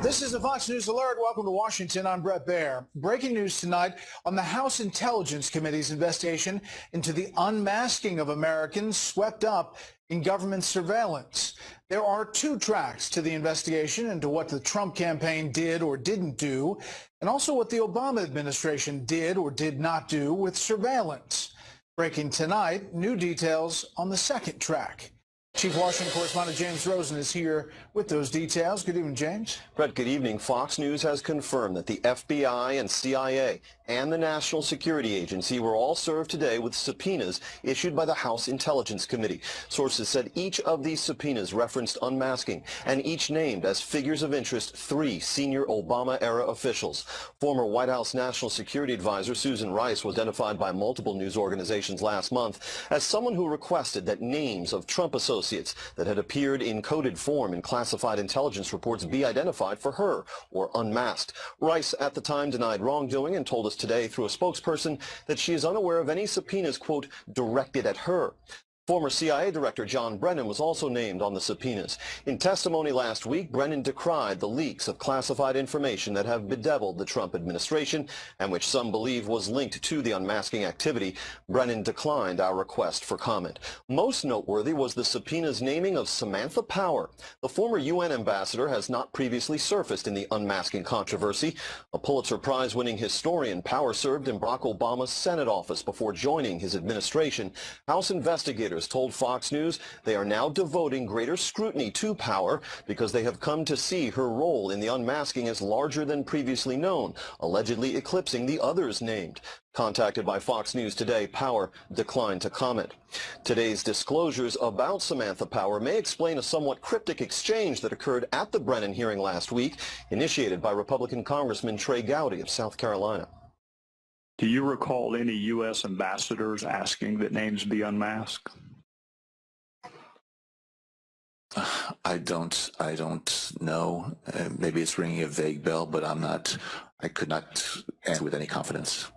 This is the Fox News Alert. Welcome to Washington. I'm Brett Baer. Breaking news tonight on the House Intelligence Committee's investigation into the unmasking of Americans swept up in government surveillance. There are two tracks to the investigation into what the Trump campaign did or didn't do, and also what the Obama administration did or did not do with surveillance. Breaking tonight, new details on the second track. Chief Washington correspondent James Rosen is here with those details. Good evening, James. Brett, good evening. Fox News has confirmed that the FBI and CIA and the National Security Agency were all served today with subpoenas issued by the House Intelligence Committee. Sources said each of these subpoenas referenced unmasking and each named as figures of interest 3 senior Obama-era officials. Former White House National Security Advisor Susan Rice was identified by multiple news organizations last month as someone who requested that names of Trump associates that had appeared in coded form in classified intelligence reports be identified for her or unmasked. Rice at the time denied wrongdoing and told us today through a spokesperson that she is unaware of any subpoenas, quote, directed at her. Former CIA Director John Brennan was also named on the subpoenas. In testimony last week, Brennan decried the leaks of classified information that have bedeviled the Trump administration and which some believe was linked to the unmasking activity. Brennan declined our request for comment. Most noteworthy was the subpoena's naming of Samantha Power. The former UN ambassador has not previously surfaced in the unmasking controversy. A Pulitzer Prize-winning historian, Power served in Barack Obama's Senate office before joining his administration. House investigators told Fox News they are now devoting greater scrutiny to Power because they have come to see her role in the unmasking as larger than previously known, allegedly eclipsing the others named. Contacted by Fox News today, Power declined to comment. Today's disclosures about Samantha Power may explain a somewhat cryptic exchange that occurred at the Brennan hearing last week, initiated by Republican Congressman Trey Gowdy of South Carolina. Do you recall any U.S. ambassadors asking that names be unmasked? I don't know. Maybe it's ringing a vague bell, but I could not answer with any confidence.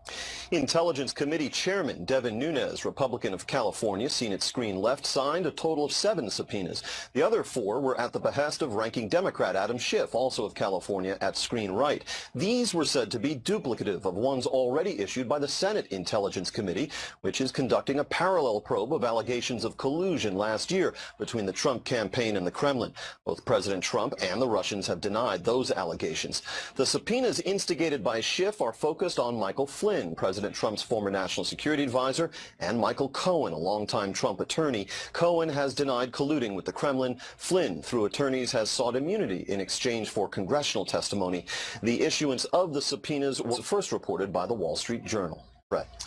Intelligence Committee Chairman Devin Nunes, Republican of California, seen at screen left, signed a total of 7 subpoenas. The other 4 were at the behest of ranking Democrat Adam Schiff, also of California, at screen right. These were said to be duplicative of ones already issued by the Senate Intelligence Committee, which is conducting a parallel probe of allegations of collusion last year between the Trump campaign and the Kremlin. Both President Trump and the Russians have denied those allegations. The subpoenas instigated by Schiff are focused on Michael Flynn, President Trump's former national security advisor, and Michael Cohen, a longtime Trump attorney. Cohen has denied colluding with the Kremlin. Flynn, through attorneys, has sought immunity in exchange for congressional testimony. The issuance of the subpoenas was first reported by the Wall Street Journal. Brett.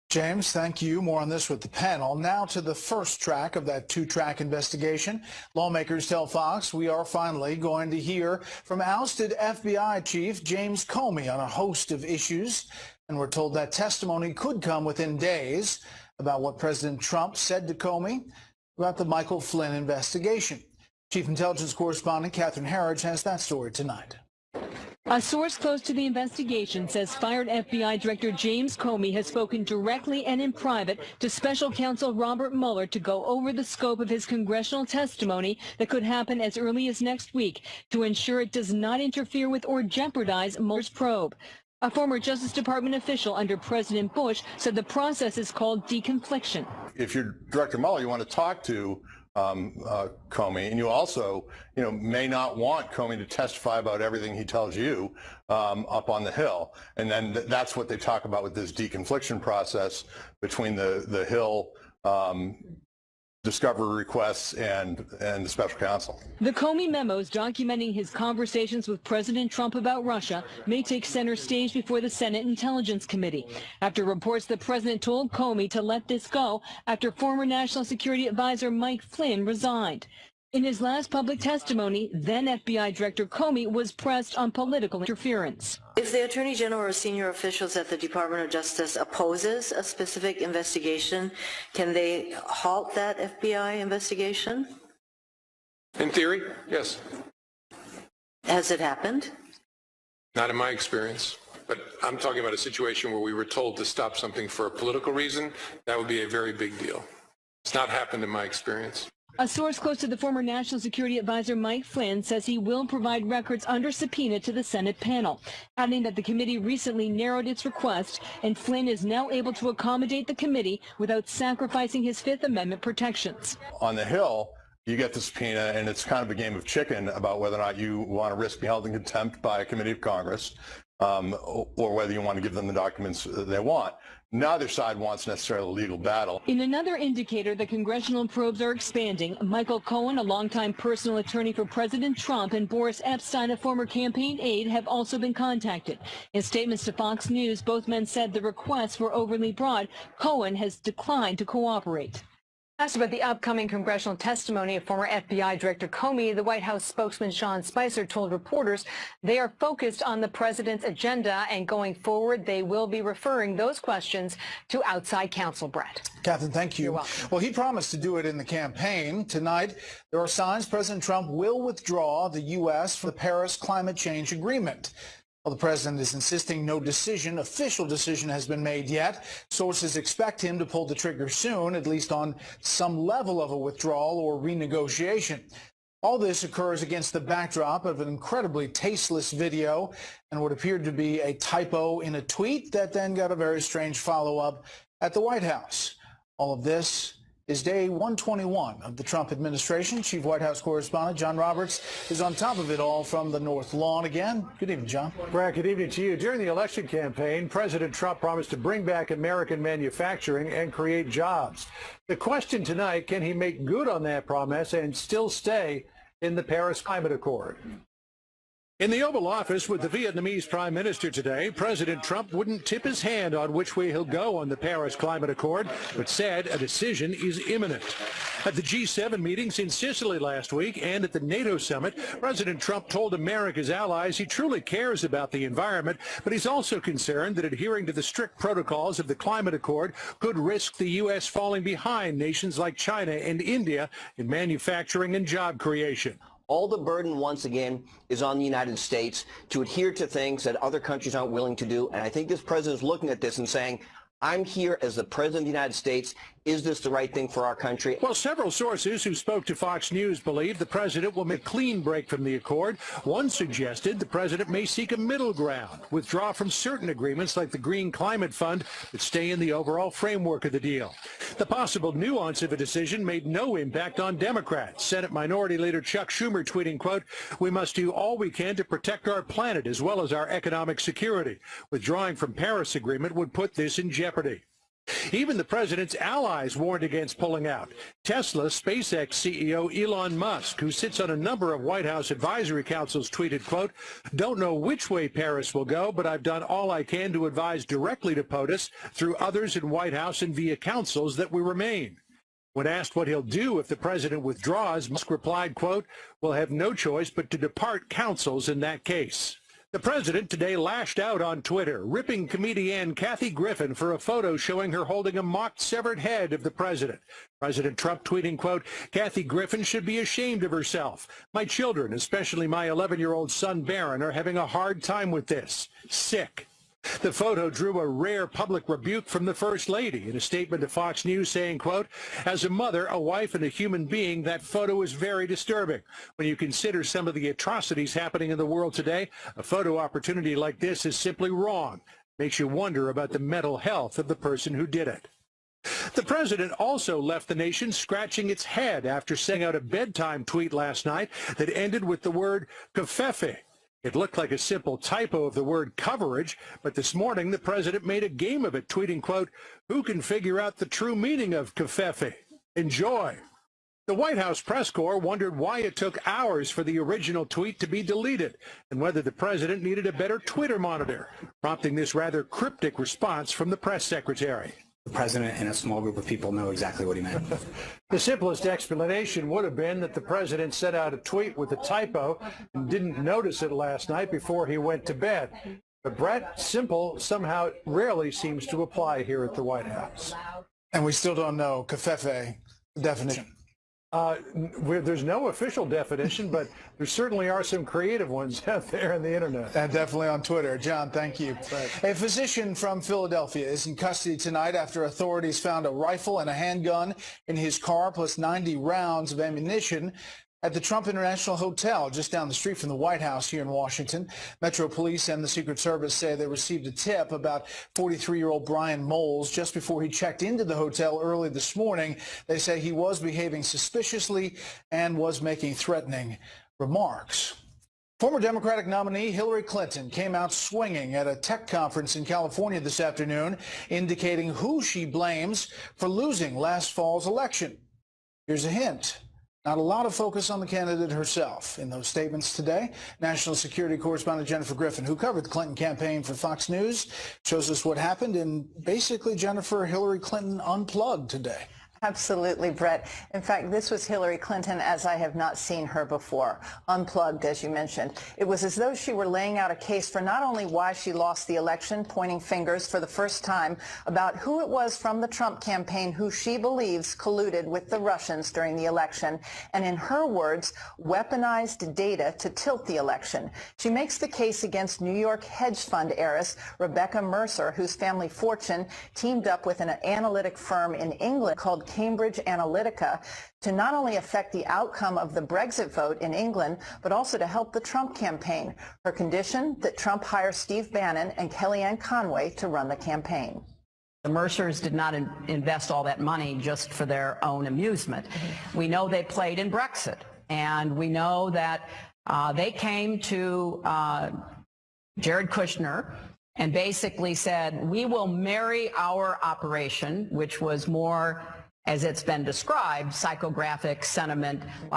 James, thank you. More on this with the panel. Now to the first track of that 2-track investigation. Lawmakers tell Fox we are finally going to hear from ousted FBI Chief James Comey on a host of issues. And we're told that testimony could come within days about what President Trump said to Comey about the Michael Flynn investigation. Chief Intelligence Correspondent Catherine Herridge has that story tonight. A source close to the investigation says fired FBI Director James Comey has spoken directly and in private to Special Counsel Robert Mueller to go over the scope of his congressional testimony that could happen as early as next week to ensure it does not interfere with or jeopardize Mueller's probe. A former Justice Department official under President Bush said the process is called deconfliction. If you're Director Mueller, you want to talk to Comey, and you also, may not want Comey to testify about everything he tells you up on the Hill. And then that's what they talk about with this deconfliction process between the Hill discovery requests and the special counsel. The Comey memos documenting his conversations with President Trump about Russia may take center stage before the Senate Intelligence Committee after reports the president told Comey to let this go after former National Security Advisor Mike Flynn resigned. In his last public testimony, then FBI Director Comey was pressed on political interference. If the Attorney General or senior officials at the Department of Justice opposes a specific investigation, can they halt that FBI investigation? In theory, yes. Has it happened? Not in my experience. But I'm talking about a situation where we were told to stop something for a political reason. That would be a very big deal. It's not happened in my experience. A source close to the former National Security Advisor Mike Flynn says he will provide records under subpoena to the Senate panel, adding that the committee recently narrowed its request and Flynn is now able to accommodate the committee without sacrificing his Fifth Amendment protections. On the Hill, you get the subpoena, and it's kind of a game of chicken about whether or not you want to risk being held in contempt by a committee of Congress, or whether you want to give them the documents they want. Neither side wants necessarily a legal battle. In another indicator that congressional probes are expanding, Michael Cohen, a longtime personal attorney for President Trump, and Boris Epshteyn, a former campaign aide, have also been contacted. In statements to Fox News, both men said the requests were overly broad. Cohen has declined to cooperate. Asked about the upcoming congressional testimony of former FBI Director Comey, the White House spokesman Sean Spicer told reporters they are focused on the president's agenda, and going forward, they will be referring those questions to outside counsel. Brett. Catherine, thank you. You're welcome. Well, he promised to do it in the campaign. Tonight, there are signs President Trump will withdraw the U.S. from the Paris Climate Change Agreement. Well, the president is insisting no official decision has been made yet. Sources expect him to pull the trigger soon, at least on some level of a withdrawal or renegotiation. All this occurs against the backdrop of an incredibly tasteless video and what appeared to be a typo in a tweet that then got a very strange follow-up at the White House. All of this is day 121 of the Trump administration. Chief White House correspondent John Roberts is on top of it all from the North Lawn again. Good evening, John. Brad, good evening to you. During the election campaign, President Trump promised to bring back American manufacturing and create jobs. The question tonight, can he make good on that promise and still stay in the Paris Climate Accord? In the Oval Office with the Vietnamese Prime Minister today, President Trump wouldn't tip his hand on which way he'll go on the Paris Climate Accord, but said a decision is imminent. At the G7 meetings in Sicily last week and at the NATO summit, President Trump told America's allies he truly cares about the environment, but he's also concerned that adhering to the strict protocols of the Climate Accord could risk the U.S. falling behind nations like China and India in manufacturing and job creation. All the burden, once again, is on the United States to adhere to things that other countries aren't willing to do. And I think this president is looking at this and saying, I'm here as the president of the United States. Is this the right thing for our country? Well, several sources who spoke to Fox News believe the president will make a clean break from the accord. One suggested the president may seek a middle ground, withdraw from certain agreements like the Green Climate Fund, but stay in the overall framework of the deal. The possible nuance of a decision made no impact on Democrats. Senate Minority Leader Chuck Schumer tweeting, quote, "We must do all we can to protect our planet as well as our economic security. Withdrawing from Paris Agreement would put this in jeopardy." Even the president's allies warned against pulling out. Tesla SpaceX CEO Elon Musk, who sits on a number of White House advisory councils, tweeted, quote, "Don't know which way Paris will go, but I've done all I can to advise directly to POTUS through others in White House and via councils that we remain." When asked what he'll do if the president withdraws, Musk replied, quote, "We'll have no choice but to depart councils in that case." The president today lashed out on Twitter, ripping comedian Kathy Griffin for a photo showing her holding a mocked severed head of the president. President Trump tweeting, quote, "Kathy Griffin should be ashamed of herself. My children, especially my 11-year-old son Barron, are having a hard time with this. Sick." The photo drew a rare public rebuke from the First Lady in a statement to Fox News saying, quote, "As a mother, a wife, and a human being, that photo is very disturbing. When you consider some of the atrocities happening in the world today, a photo opportunity like this is simply wrong. Makes you wonder about the mental health of the person who did it." The president also left the nation scratching its head after sending out a bedtime tweet last night that ended with the word "covfefe." It looked like a simple typo of the word coverage, but this morning the president made a game of it, tweeting, quote, "Who can figure out the true meaning of covfefe? Enjoy." The White House press corps wondered why it took hours for the original tweet to be deleted and whether the president needed a better Twitter monitor, prompting this rather cryptic response from the press secretary. The president and a small group of people know exactly what he meant. The simplest explanation would have been that the president sent out a tweet with a typo and didn't notice it last night before he went to bed. But Brett, simple somehow rarely seems to apply here at the White House. And we still don't know covfefe definition. There's no official definition, but there certainly are some creative ones out there on the internet. And definitely on Twitter. John, thank you. Right. A physician from Philadelphia is in custody tonight after authorities found a rifle and a handgun in his car, plus 90 rounds of ammunition at the Trump International Hotel just down the street from the White House here in Washington. Metro Police and the Secret Service say they received a tip about 43-year-old Brian Moles just before he checked into the hotel early this morning. They say he was behaving suspiciously and was making threatening remarks. Former Democratic nominee Hillary Clinton came out swinging at a tech conference in California this afternoon, indicating who she blames for losing last fall's election. Here's a hint. Not a lot of focus on the candidate herself in those statements today. National security correspondent Jennifer Griffin, who covered the Clinton campaign for Fox News, shows us what happened. And basically, Jennifer, Hillary Clinton unplugged today. Absolutely, Brett. In fact, this was Hillary Clinton as I have not seen her before, unplugged, as you mentioned. It was as though she were laying out a case for not only why she lost the election, pointing fingers for the first time about who it was from the Trump campaign who she believes colluded with the Russians during the election, and in her words, weaponized data to tilt the election. She makes the case against New York hedge fund heiress Rebecca Mercer, whose family fortune teamed up with an analytic firm in England called Cambridge Analytica to not only affect the outcome of the Brexit vote in England, but also to help the Trump campaign. Her condition, that Trump hire Steve Bannon and Kellyanne Conway to run the campaign. The Mercers did not invest all that money just for their own amusement. We know they played in Brexit, and we know that they came to Jared Kushner and basically said, we will marry our operation, which was more, as it's been described, psychographic sentiment, a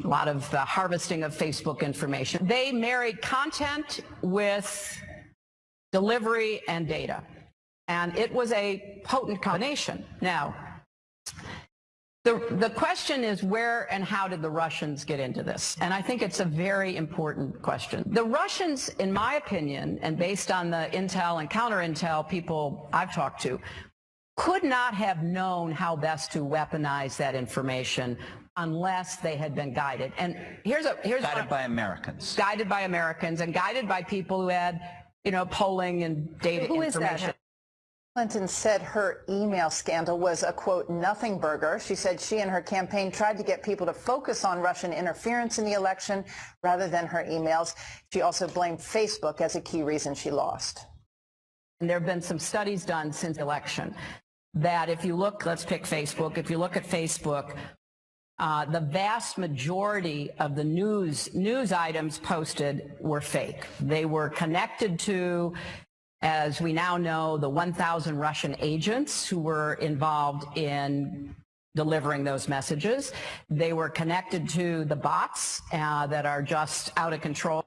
lot of harvesting of Facebook information. They married content with delivery and data, and it was a potent combination. Now, the question is, where and how did the Russians get into this? And I think it's a very important question. The Russians, in my opinion, and based on the intel and counter-intel people I've talked to, could not have known how best to weaponize that information unless they had been guided. And here's guided by Americans. Guided by Americans and guided by people who had, polling and data information. Who is that? Clinton said her email scandal was a, quote, nothing burger. She said she and her campaign tried to get people to focus on Russian interference in the election rather than her emails. She also blamed Facebook as a key reason she lost. And there have been some studies done since the election that if you look, let's pick Facebook, if you look at Facebook, the vast majority of the news items posted were fake. They were connected to, as we now know, the 1,000 Russian agents who were involved in delivering those messages. They were connected to the bots that are just out of control.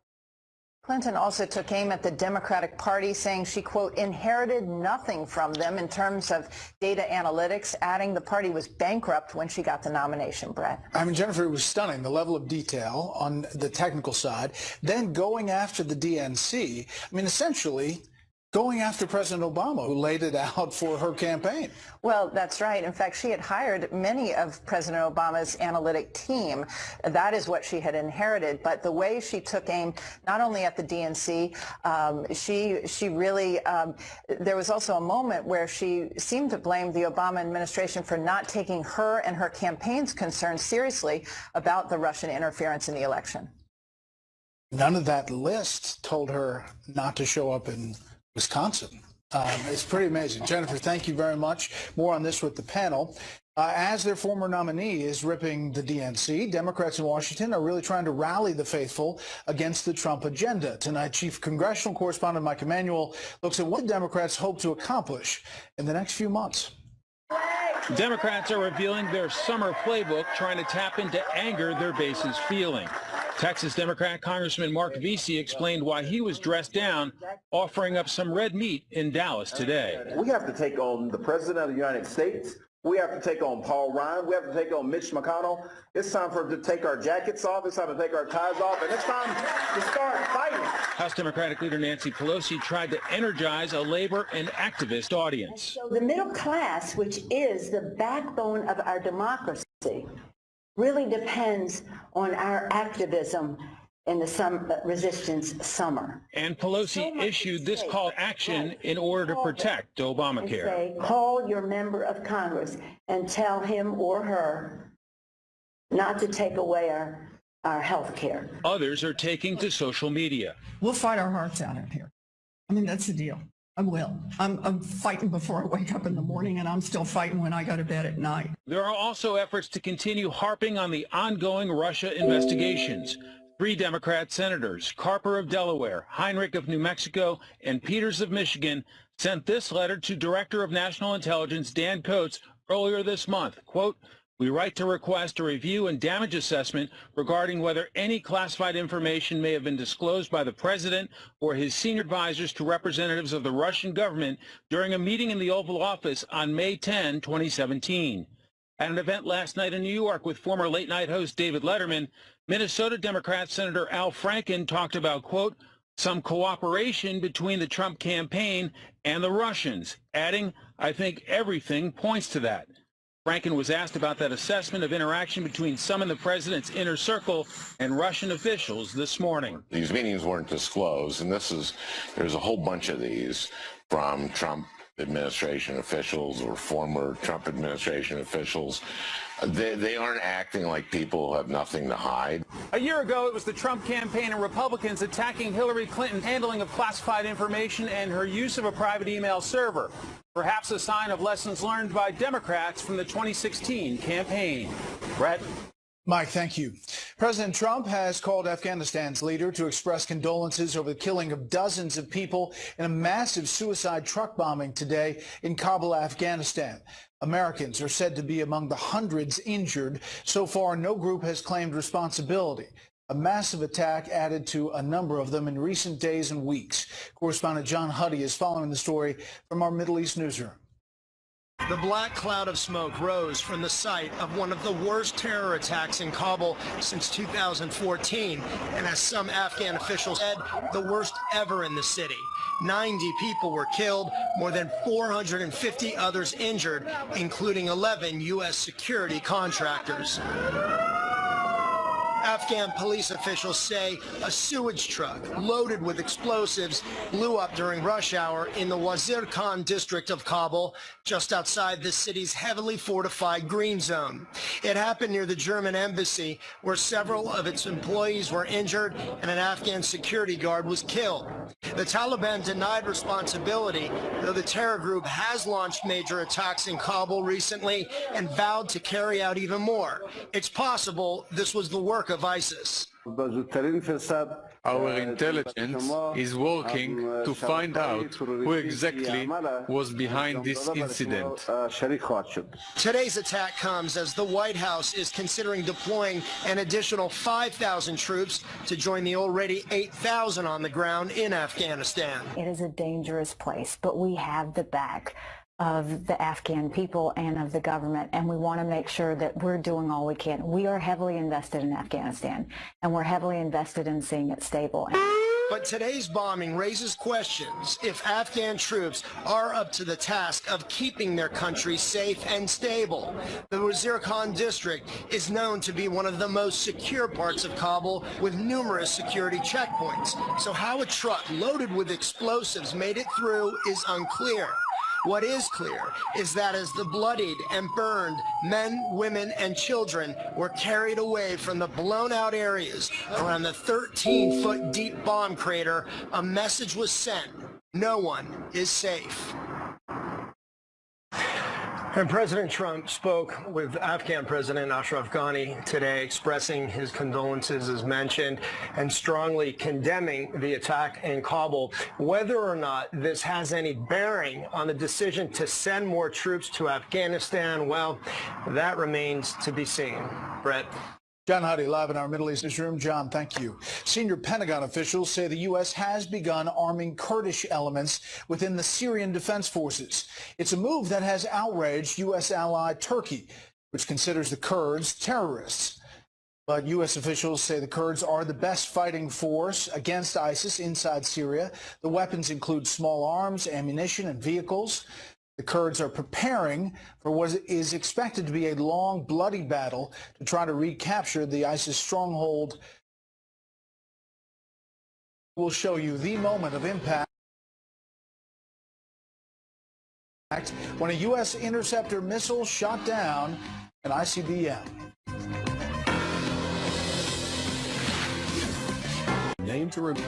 Clinton also took aim at the Democratic Party, saying she, quote, inherited nothing from them in terms of data analytics, adding the party was bankrupt when she got the nomination, Brett. I mean, Jennifer, it was stunning, the level of detail on the technical side, then going after the DNC. I mean, essentially going after President Obama, who laid it out for her campaign. Well, that's right. In fact, she had hired many of President Obama's analytic team. That is what she had inherited. But the way she took aim not only at the DNC, she really, there was also a moment where she seemed to blame the Obama administration for not taking her and her campaign's concerns seriously about the Russian interference in the election. None of that list told her not to show up in Wisconsin. It's pretty amazing. Jennifer, thank you very much. More on this with the panel. As their former nominee is ripping the DNC, Democrats in Washington are really trying to rally the faithful against the Trump agenda. Tonight, Chief Congressional Correspondent Mike Emanuel looks at what the Democrats hope to accomplish in the next few months. Democrats are revealing their summer playbook, trying to tap into anger their base is feeling. Texas Democrat Congressman Mark Vesey explained why he was dressed down, offering up some red meat in Dallas today. We have to take on the President of the United States, We have to take on Paul Ryan. We have to take on Mitch McConnell. It's time for us to take our jackets off. It's time to take our ties off. And it's time to start fighting. House Democratic leader Nancy Pelosi tried to energize a labor and activist audience. So the middle class, which is the backbone of our democracy, really depends on our activism in the resistance summer. And Pelosi issued this call to action in order to protect Obamacare. Say, call your member of Congress and tell him or her not to take away our health care. Others are taking to social media. We'll fight our hearts out in here. I mean, that's the deal. I will. I'm fighting before I wake up in the morning, and I'm still fighting when I go to bed at night. There are also efforts to continue harping on the ongoing Russia investigations. 3 Democrat senators, Carper of Delaware, Heinrich of New Mexico, and Peters of Michigan, sent this letter to Director of National Intelligence Dan Coats earlier this month. Quote, "We write to request a review and damage assessment regarding whether any classified information may have been disclosed by the president or his senior advisors to representatives of the Russian government during a meeting in the Oval Office on May 10, 2017. At an event last night in New York with former late-night host David Letterman, Minnesota Democrat Senator Al Franken talked about, quote, some cooperation between the Trump campaign and the Russians, adding, I think everything points to that. Franken was asked about that assessment of interaction between some in the president's inner circle and Russian officials this morning. These meetings weren't disclosed, and there's a whole bunch of these from Trump administration officials or former Trump administration officials. They aren't acting like people who have nothing to hide. A year ago, it was the Trump campaign and Republicans attacking Hillary Clinton's handling of classified information and her use of a private email server. Perhaps a sign of lessons learned by Democrats from the 2016 campaign. Brett? Mike, thank you. President Trump has called Afghanistan's leader to express condolences over the killing of dozens of people in a massive suicide truck bombing today in Kabul, Afghanistan. Americans are said to be among the hundreds injured. So far, no group has claimed responsibility. A massive attack added to a number of them in recent days and weeks. Correspondent John Huddy is following the story from our Middle East newsroom. The black cloud of smoke rose from the site of one of the worst terror attacks in Kabul since 2014, and as some Afghan officials said, the worst ever in the city. 90 people were killed, more than 450 others injured, including 11 U.S. security contractors. Afghan police officials say a sewage truck loaded with explosives blew up during rush hour in the Wazir Khan district of Kabul, just outside the city's heavily fortified green zone. It happened near the German embassy, where several of its employees were injured and an Afghan security guard was killed. The Taliban denied responsibility, though the terror group has launched major attacks in Kabul recently and vowed to carry out even more. It's possible this was the work of ISIS. Our intelligence is working to find out who exactly was behind this incident. Today's attack comes as the White House is considering deploying an additional 5,000 troops to join the already 8,000 on the ground in Afghanistan. It is a dangerous place, but we have the back of the Afghan people and of the government, and we want to make sure that we're doing all we can. We are heavily invested in Afghanistan, and we're heavily invested in seeing it stable. But today's bombing raises questions if Afghan troops are up to the task of keeping their country safe and stable. The Wazir Khan district is known to be one of the most secure parts of Kabul, with numerous security checkpoints. So how a truck loaded with explosives made it through is unclear. What is clear is that as the bloodied and burned men, women, and children were carried away from the blown-out areas around the 13-foot deep bomb crater, a message was sent: no one is safe. And President Trump spoke with Afghan President Ashraf Ghani today, expressing his condolences, as mentioned, and strongly condemning the attack in Kabul. Whether or not this has any bearing on the decision to send more troops to Afghanistan, well, that remains to be seen. Brett. John Huddy, live in our Middle East newsroom. John, thank you. Senior Pentagon officials say the U.S. has begun arming Kurdish elements within the Syrian Defense Forces. It's a move that has outraged U.S. ally Turkey, which considers the Kurds terrorists. But U.S. officials say the Kurds are the best fighting force against ISIS inside Syria. The weapons include small arms, ammunition, and vehicles. The Kurds are preparing for what is expected to be a long, bloody battle to try to recapture the ISIS stronghold. We'll show you the moment of impact when a U.S. interceptor missile shot down an ICBM. Name to remember.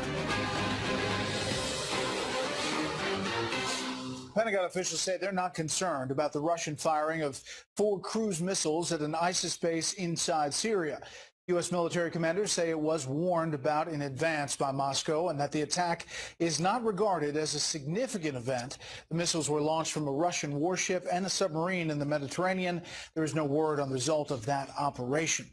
Pentagon officials say they're not concerned about the Russian firing of 4 cruise missiles at an ISIS base inside Syria. U.S. military commanders say it was warned about in advance by Moscow and that the attack is not regarded as a significant event. The missiles were launched from a Russian warship and a submarine in the Mediterranean. There is no word on the result of that operation.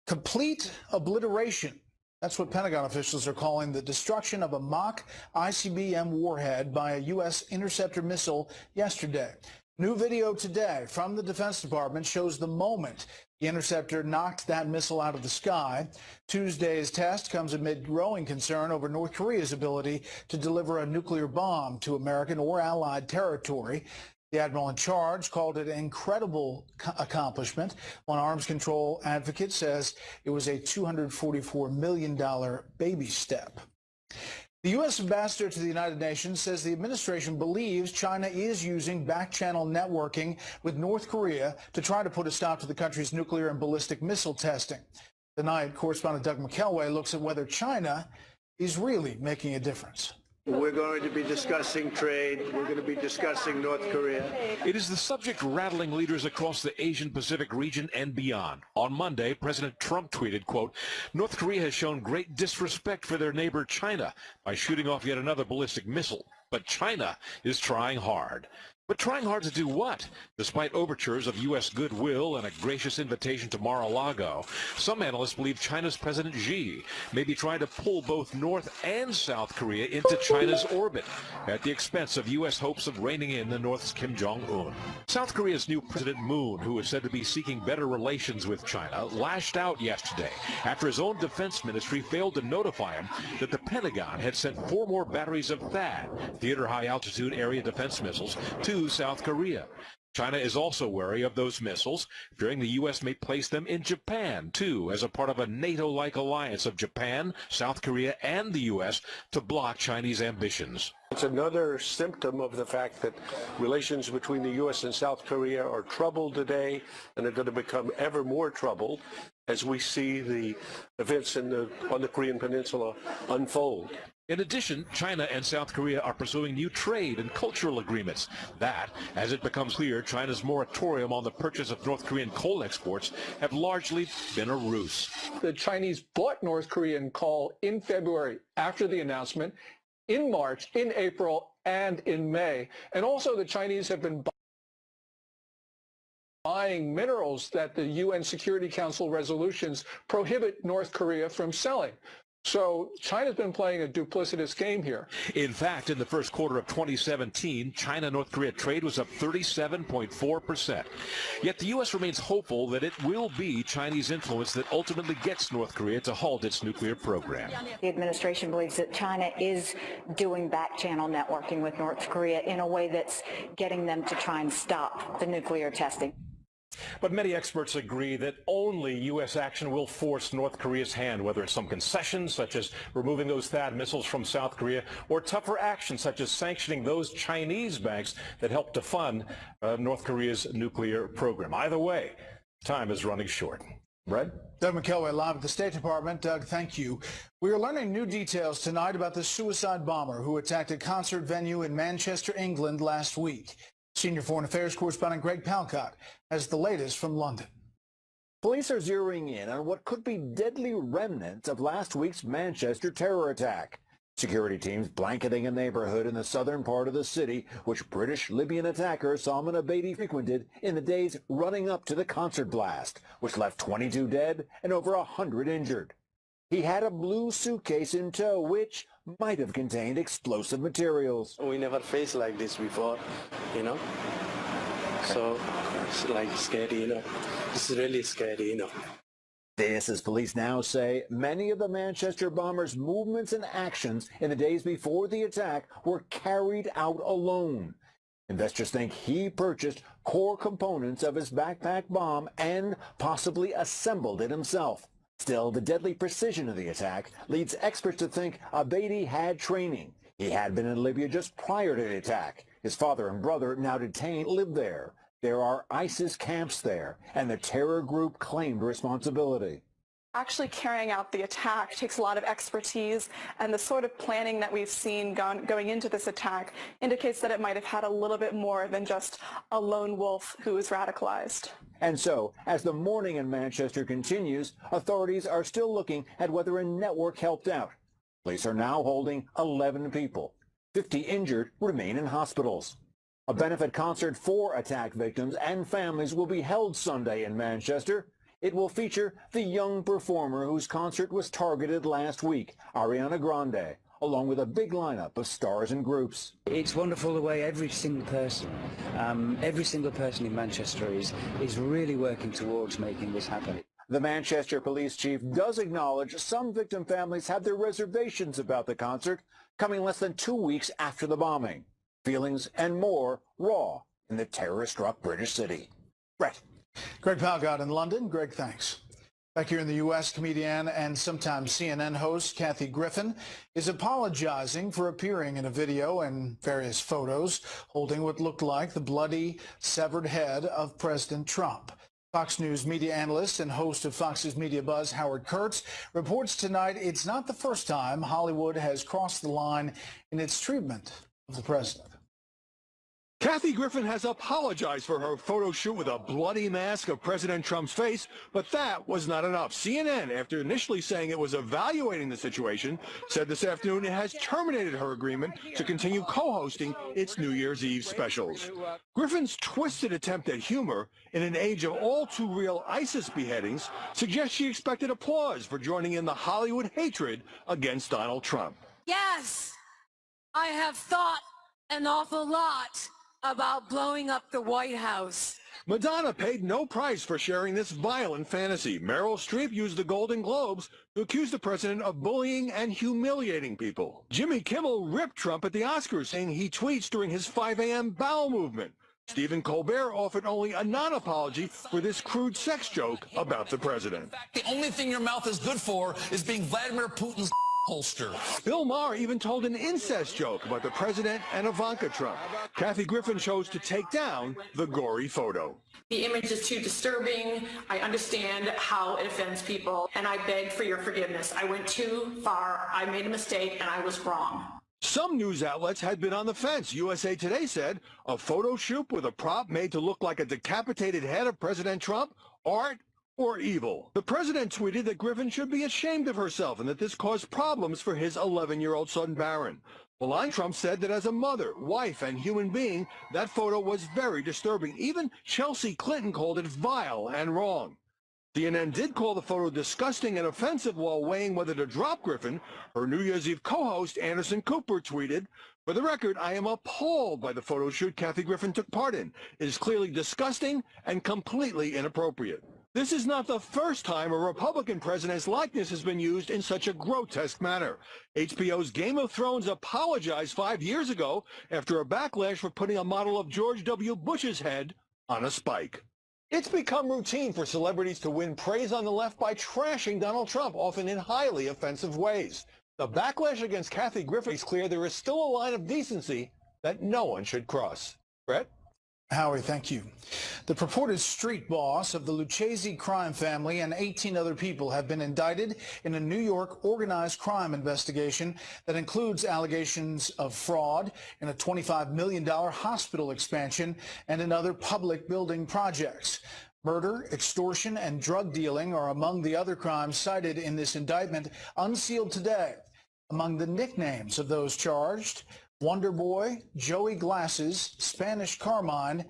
Complete obliteration. That's what Pentagon officials are calling the destruction of a mock ICBM warhead by a U.S. interceptor missile yesterday. New video today from the Defense Department shows the moment the interceptor knocked that missile out of the sky. Tuesday's test comes amid growing concern over North Korea's ability to deliver a nuclear bomb to American or allied territory. The admiral in charge called it an incredible accomplishment. One arms control advocate says it was a $244 million baby step. The U.S. ambassador to the United Nations says the administration believes China is using back-channel networking with North Korea to try to put a stop to the country's nuclear and ballistic missile testing. Tonight, correspondent Doug McKelway looks at whether China is really making a difference. We're going to be discussing trade. We're going to be discussing North Korea. It is the subject rattling leaders across the Asian-Pacific region and beyond. On Monday, President Trump tweeted, quote, "North Korea has shown great disrespect for their neighbor China by shooting off yet another ballistic missile. But China is trying hard." But trying hard to do what? Despite overtures of U.S. goodwill and a gracious invitation to Mar-a-Lago, some analysts believe China's President Xi may be trying to pull both North and South Korea into China's orbit at the expense of U.S. hopes of reining in the North's Kim Jong-un. South Korea's new President Moon, who is said to be seeking better relations with China, lashed out yesterday after his own defense ministry failed to notify him that the Pentagon had sent 4 more batteries of THAAD, Theater High Altitude Area Defense Missiles, to South Korea. China is also wary of those missiles, fearing the U.S. may place them in Japan, too, as a part of a NATO-like alliance of Japan, South Korea, and the U.S. to block Chinese ambitions. It's another symptom of the fact that relations between the U.S. and South Korea are troubled today and are going to become ever more troubled as we see the events on the Korean Peninsula unfold. In addition, China and South Korea are pursuing new trade and cultural agreements. That, as it becomes clear, China's moratorium on the purchase of North Korean coal exports have largely been a ruse. The Chinese bought North Korean coal in February after the announcement, in March, in April, and in May. And also the Chinese have been buying minerals that the UN Security Council resolutions prohibit North Korea from selling. So China's been playing a duplicitous game here. In fact, in the first quarter of 2017, China-North Korea trade was up 37.4%. Yet the U.S. remains hopeful that it will be Chinese influence that ultimately gets North Korea to halt its nuclear program. The administration believes that China is doing back-channel networking with North Korea in a way that's getting them to try and stop the nuclear testing. But many experts agree that only U.S. action will force North Korea's hand, whether it's some concessions, such as removing those THAAD missiles from South Korea, or tougher action, such as sanctioning those Chinese banks that help to fund North Korea's nuclear program. Either way, time is running short. Brad? Doug McKelway live at the State Department. Doug, thank you. We are learning new details tonight about the suicide bomber who attacked a concert venue in Manchester, England last week. Senior Foreign Affairs correspondent Greg Palcott has the latest from London. Police are zeroing in on what could be deadly remnants of last week's Manchester terror attack. Security teams blanketing a neighborhood in the southern part of the city, which British Libyan attacker Salman Abedi frequented in the days running up to the concert blast, which left 22 dead and over 100 injured. He had a blue suitcase in tow, which might have contained explosive materials. We never faced like this before, you know. So it's like scary, you know. It's really scary, you know. This, as police now say, many of the Manchester bomber's movements and actions in the days before the attack were carried out alone. Investors think he purchased core components of his backpack bomb and possibly assembled it himself. Still, the deadly precision of the attack leads experts to think Abedi had training. He had been in Libya just prior to the attack. His father and brother, now detained, live there. There are ISIS camps there, and the terror group claimed responsibility. Actually carrying out the attack takes a lot of expertise, and the sort of planning that we've seen going into this attack indicates that it might have had a little bit more than just a lone wolf who was radicalized. And so, as the mourning in Manchester continues, authorities are still looking at whether a network helped out. Police are now holding 11 people. 50 injured remain in hospitals. A benefit concert for attack victims and families will be held Sunday in Manchester. It will feature the young performer whose concert was targeted last week, Ariana Grande, along with a big lineup of stars and groups. It's wonderful the way every single person in Manchester is really working towards making this happen. The Manchester police chief does acknowledge some victim families had their reservations about the concert, coming less than 2 weeks after the bombing. Feelings and more raw in the terror-struck British city. Brett. Greg Palgott in London. Greg, thanks. Back here in the U.S., comedian and sometimes CNN host Kathy Griffin is apologizing for appearing in a video and various photos holding what looked like the bloody, severed head of President Trump. Fox News media analyst and host of Fox's Media Buzz, Howard Kurtz, reports tonight it's not the first time Hollywood has crossed the line in its treatment of the president. Kathy Griffin has apologized for her photo shoot with a bloody mask of President Trump's face, but that was not enough. CNN, after initially saying it was evaluating the situation, said this afternoon it has terminated her agreement to continue co-hosting its New Year's Eve specials. Griffin's twisted attempt at humor in an age of all too real ISIS beheadings suggests she expected applause for joining in the Hollywood hatred against Donald Trump. Yes, I have thought an awful lot about blowing up the White House. Madonna paid no price for sharing this violent fantasy. Meryl Streep used the Golden Globes to accuse the president of bullying and humiliating people. Jimmy Kimmel ripped Trump at the Oscars, saying he tweets during his 5 a.m. bowel movement. Stephen Colbert offered only a non-apology for this crude sex joke about the president. In fact, the only thing your mouth is good for is being Vladimir Putin's holster. Bill Maher even told an incest joke about the president and Ivanka Trump. Kathy Griffin chose to take down the gory photo. The image is too disturbing. I understand how it offends people, and I beg for your forgiveness. I went too far. I made a mistake, and I was wrong. Some news outlets had been on the fence. USA Today said a photo shoot with a prop made to look like a decapitated head of President Trump, art or evil. The president tweeted that Griffin should be ashamed of herself and that this caused problems for his 11-year-old son Barron. Melania Trump said that as a mother, wife, and human being, that photo was very disturbing. Even Chelsea Clinton called it vile and wrong. CNN did call the photo disgusting and offensive while weighing whether to drop Griffin. Her New Year's Eve co-host, Anderson Cooper, tweeted, "For the record, I am appalled by the photo shoot Kathy Griffin took part in. It is clearly disgusting and completely inappropriate." This is not the first time a Republican president's likeness has been used in such a grotesque manner. HBO's Game of Thrones apologized 5 years ago after a backlash for putting a model of George W. Bush's head on a spike. It's become routine for celebrities to win praise on the left by trashing Donald Trump, often in highly offensive ways. The backlash against Kathy Griffin is clear there is still a line of decency that no one should cross. Brett? Howie, thank you. The purported street boss of the Lucchese crime family and 18 other people have been indicted in a New York organized crime investigation that includes allegations of fraud in a $25 million hospital expansion and in other public building projects. Murder, extortion, and drug dealing are among the other crimes cited in this indictment, unsealed today. Among the nicknames of those charged, Wonder Boy, Joey Glasses, Spanish Carmine,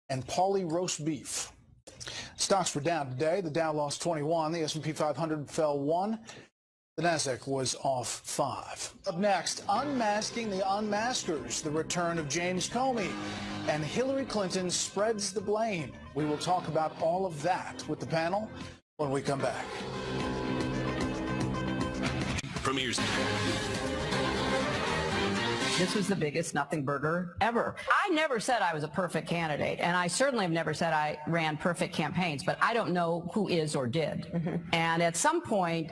and Paulie Roast Beef. Stocks were down today. The Dow lost 21. The S&P 500 fell 1. The Nasdaq was off 5. Up next, unmasking the unmaskers, the return of James Comey, and Hillary Clinton spreads the blame. We will talk about all of that with the panel when we come back. Premieres. This was the biggest nothing burger ever. I never said I was a perfect candidate, and I certainly have never said I ran perfect campaigns, but I don't know who is or did. And at some point,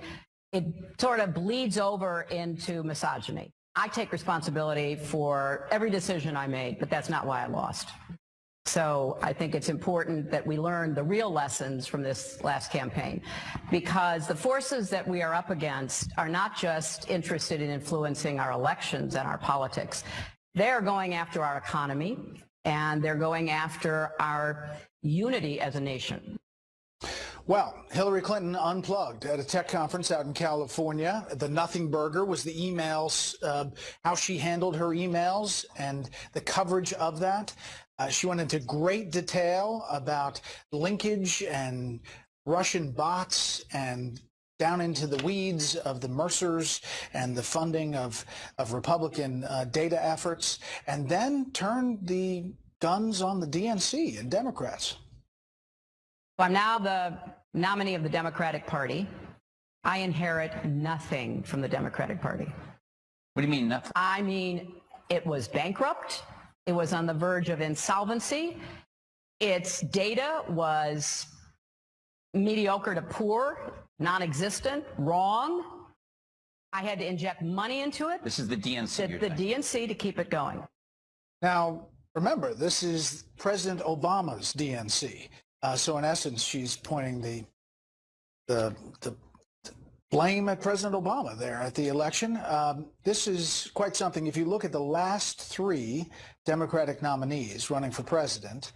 it sort of bleeds over into misogyny. I take responsibility for every decision I made, but that's not why I lost. So I think it's important that we learn the real lessons from this last campaign, because the forces that we are up against are not just interested in influencing our elections and our politics. They're going after our economy, and they're going after our unity as a nation. Well, Hillary Clinton unplugged at a tech conference out in California. The nothing burger was the emails, how she handled her emails and the coverage of that. She went into great detail about linkage and Russian bots and down into the weeds of the Mercers and the funding of Republican data efforts, and then turned the guns on the DNC and Democrats. I'm now the nominee of the Democratic Party. I inherit nothing from the Democratic Party. What do you mean nothing? I mean, it was bankrupt. It was on the verge of insolvency. Its data was mediocre to poor, non-existent, wrong. I had to inject money into it. This is the DNC. The DNC to keep it going. Now, remember, this is President Obama's DNC. So in essence, she's pointing the blame at President Obama there at the election. This is quite something. If you look at the last 3 Democratic nominees running for president,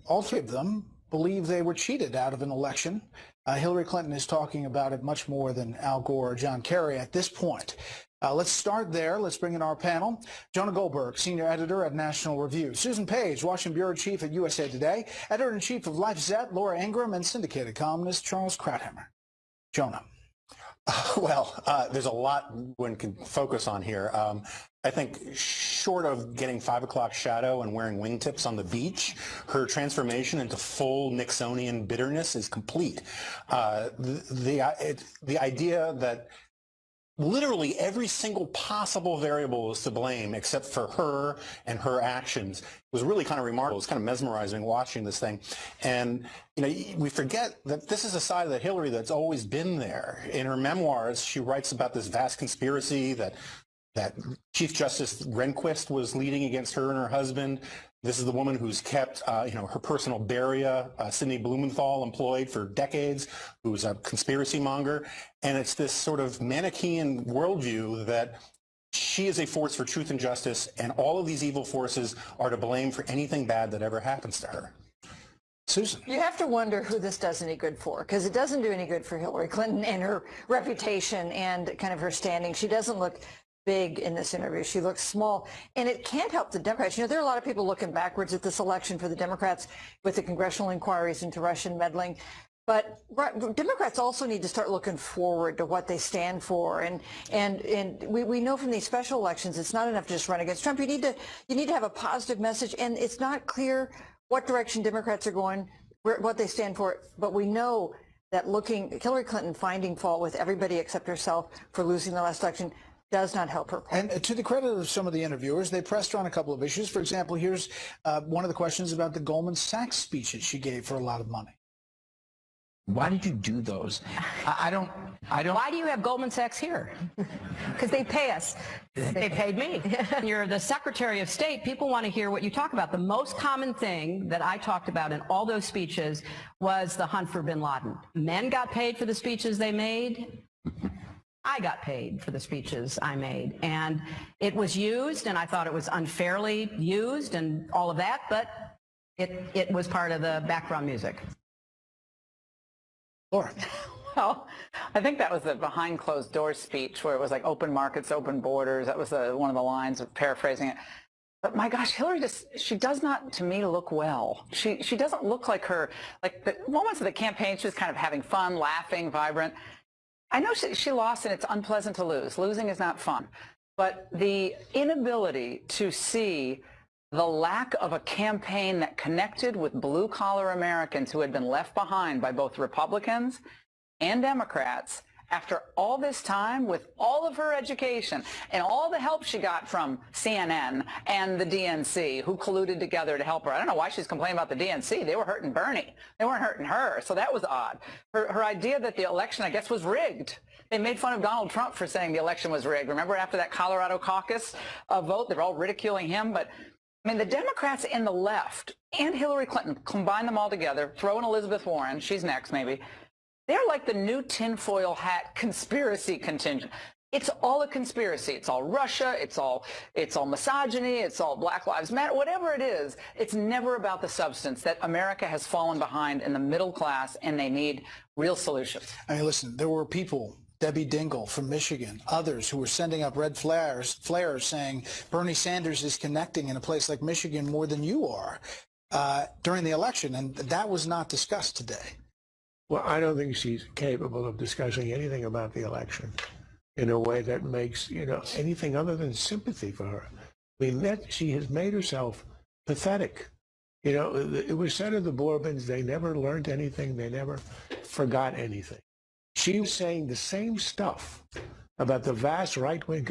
all 3 of them believe they were cheated out of an election. Hillary Clinton is talking about it much more than Al Gore or John Kerry at this point. Let's start there. Let's bring in our panel. Jonah Goldberg, senior editor at National Review. Susan Page, Washington bureau chief at USA Today. Editor-in-chief of LifeZette, Laura Ingraham, and syndicated columnist Charles Krauthammer. Jonah. Well, there's a lot one can focus on here. I think short of getting 5 o'clock shadow and wearing wingtips on the beach, her transformation into full Nixonian bitterness is complete. The idea that literally every single possible variable was to blame except for her and her actions was really kind of remarkable. It's kind of mesmerizing watching this thing. And, you know, we forget that this is a side of the Hillary that's always been there. In her memoirs, she writes about this vast conspiracy that Chief Justice Rehnquist was leading against her and her husband. This is the woman who's kept, her personal Beria, Sidney Blumenthal, employed for decades, who's a conspiracy monger. And it's this sort of Manichaean worldview that she is a force for truth and justice, and all of these evil forces are to blame for anything bad that ever happens to her. Susan. You have to wonder who this does any good for, because it doesn't do any good for Hillary Clinton and her reputation and kind of her standing. She doesn't look big in this interview. She looks small, and it can't help the Democrats. You know, there are a lot of people looking backwards at this election for the Democrats with the congressional inquiries into Russian meddling. But Democrats also need to start looking forward to what they stand for. And we know from these special elections, it's not enough to just run against Trump. You need to have a positive message, and it's not clear what direction Democrats are going, what they stand for. But we know that Hillary Clinton finding fault with everybody except herself for losing the last election does not help her. And to the credit of some of the interviewers, they pressed her on a couple of issues. For example, here's one of the questions about the Goldman Sachs speeches she gave for a lot of money. Why did you do those? I don't. Why do you have Goldman Sachs here? Because they pay us. They paid me. You're the Secretary of State. People want to hear what you talk about. The most common thing that I talked about in all those speeches was the hunt for bin Laden. Men got paid for the speeches they made. I got paid for the speeches I made, and it was used, and I thought it was unfairly used and all of that, but it was part of the background music. Laura. Well, I think that was the behind closed doors speech where it was like open markets, open borders. That was one of the lines, of paraphrasing it. But my gosh, Hillary she does not, to me, look well. She doesn't look like her, like the moments of the campaign, she was kind of having fun, laughing, vibrant. I know she lost, and it's unpleasant to lose. Losing is not fun. But the inability to see the lack of a campaign that connected with blue-collar Americans who had been left behind by both Republicans and Democrats after all this time, with all of her education and all the help she got from CNN and the DNC, who colluded together to help her. I don't know why she's complaining about the DNC. They were hurting Bernie. They weren't hurting her, so that was odd. Her idea that the election, I guess, was rigged. They made fun of Donald Trump for saying the election was rigged. Remember after that Colorado caucus vote, they were all ridiculing him, but I mean, the Democrats and the left and Hillary Clinton, combine them all together, throw in Elizabeth Warren, she's next maybe, they're like the new tinfoil hat conspiracy contingent. It's all a conspiracy. It's all Russia. It's all misogyny. It's all Black Lives Matter. Whatever it is, it's never about the substance that America has fallen behind in the middle class, and they need real solutions. I mean, listen, there were people, Debbie Dingell from Michigan, others who were sending up red flares saying Bernie Sanders is connecting in a place like Michigan more than you are during the election, and that was not discussed today. Well, I don't think she's capable of discussing anything about the election in a way that makes, anything other than sympathy for her. I mean, she has made herself pathetic. It was said of the Bourbons, they never learned anything, they never forgot anything. She was saying the same stuff about the vast right-wing